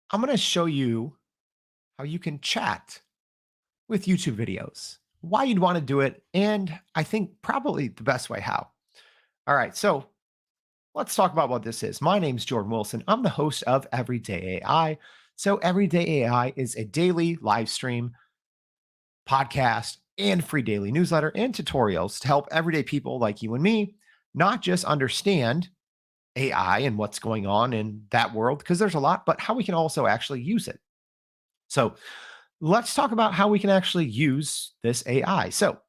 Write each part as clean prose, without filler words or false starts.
I'm going to show you how you can chat with YouTube videos, why you'd want to do it, and I think probably the best way how. All right, so let's talk about what this is. My name's Jordan Wilson. I'm the host of Everyday AI. So, Everyday AI is a daily live stream, podcast, and free daily newsletter and tutorials to help everyday people like you and me not just understand AI and what's going on in that world, because there's a lot, but how we can also actually use it. So, let's talk about how we can actually use this AI. So,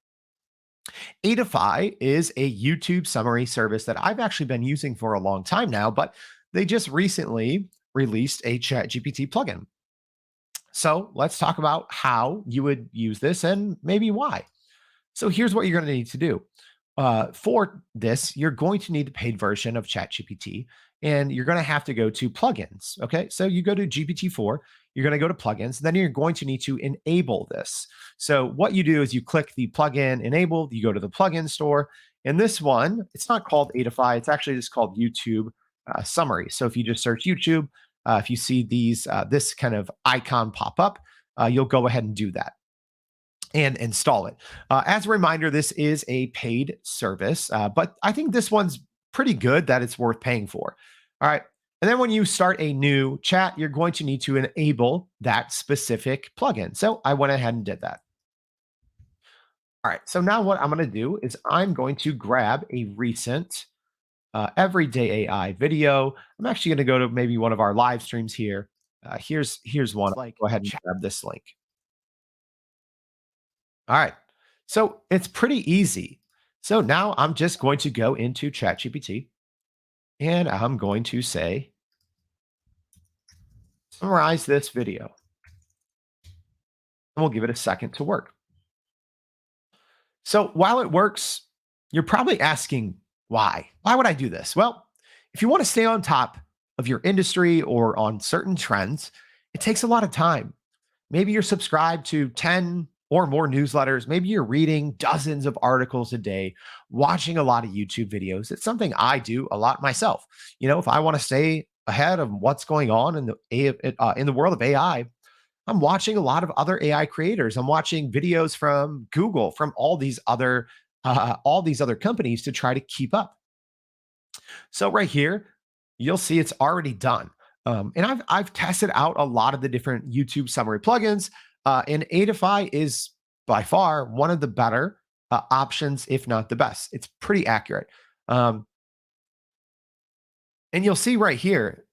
Eightify is a YouTube summary service that I've actually been using for a long time now, but they just recently released a ChatGPT plugin. So, let's talk about how you would use this and maybe why. So, here's what you're going to need to do. For this, you're going to need the paid version of ChatGPT, and you're going to have to go to plugins. Okay. So you go to GPT-4, you're going to go to plugins, then you're going to need to enable this. So what you do is you click the plugin enabled, you go to the plugin store. And this one, it's not called Eightify, it's actually just called YouTube Summary. So if you just search YouTube, if you see this kind of icon pop up, you'll go ahead and do that and install it. As a reminder, this is a paid service, but I think this one's pretty good that it's worth paying for. All right. And then when you start a new chat, you're going to need to enable that specific plugin. So I went ahead and did that. All right. So now what I'm going to do is I'm going to grab a recent everyday AI video. I'm actually going to go to maybe one of our live streams here. Here's one. Go ahead and grab this link. All right. So it's pretty easy. So now I'm just going to go into ChatGPT and I'm going to say, summarize this video. And we'll give it a second to work. So while it works, you're probably asking, why? Why would I do this? Well, if you want to stay on top of your industry or on certain trends, it takes a lot of time. Maybe you're subscribed to 10 or more newsletters. Maybe you're reading dozens of articles a day, watching a lot of YouTube videos. It's something I do a lot myself. If I want to stay ahead of what's going on in the world of AI, I'm watching a lot of other AI creators. I'm watching videos from Google, from all these other companies to try to keep up. So right here, you'll see it's already done. And I've tested out a lot of the different YouTube summary plugins, and Eightify is by far one of the better options, if not the best. It's pretty accurate. Um, and you'll see right here,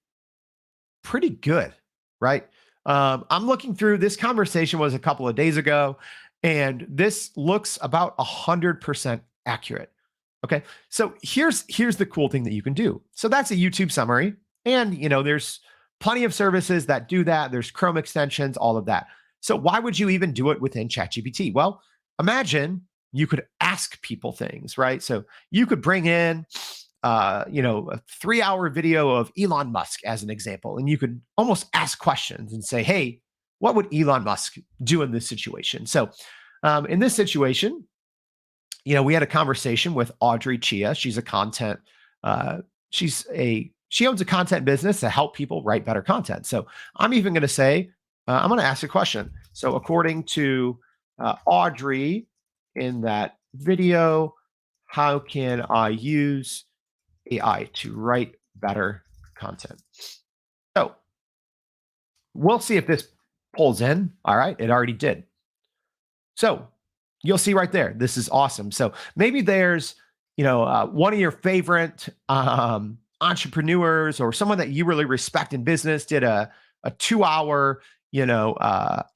pretty good, right? I'm looking through this conversation was a couple of days ago, and this looks about 100% accurate. Okay, so here's the cool thing that you can do. So that's a YouTube summary, and there's plenty of services that do that. There's Chrome extensions, all of that. So why would you even do it within ChatGPT? Well, imagine you could ask people things, right? So you could bring in a 3-hour video of Elon Musk as an example, and you could almost ask questions and say, "Hey, what would Elon Musk do in this situation?" So, in this situation, we had a conversation with Audrey Chia. She's a content. She owns a content business to help people write better content. So I'm even going to say, I'm going to ask a question. So according to Audrey in that video, how can I use AI to write better content? So we'll see if this pulls in. All right, it already did. So you'll see right there, this is awesome. So maybe there's, one of your favorite entrepreneurs or someone that you really respect in business did a 2-hour,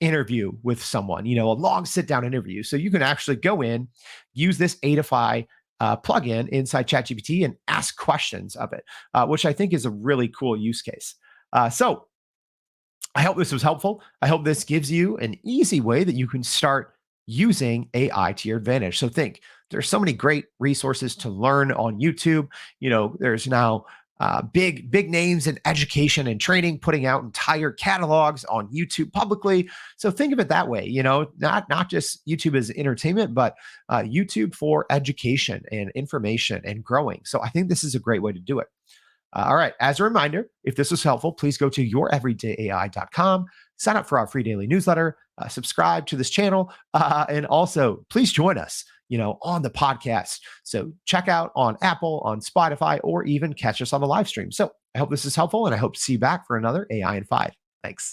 interview with someone, a long sit down interview. So you can actually go in, use this Eightify plugin inside ChatGPT and ask questions of it, which I think is a really cool use case. So I hope this was helpful. I hope this gives you an easy way that you can start using AI to your advantage. So think, there's so many great resources to learn on YouTube. There's now big names in education and training putting out entire catalogs on YouTube publicly. So think of it that way. Not just YouTube as entertainment, but YouTube for education and information and growing. So I think this is a great way to do it. All right. As a reminder, if this was helpful, please go to youreverydayai.com, sign up for our free daily newsletter, subscribe to this channel, and also please join us, on the podcast. So check out on Apple, on Spotify, or even catch us on the live stream. So I hope this is helpful, and I hope to see you back for another AI in 5. Thanks.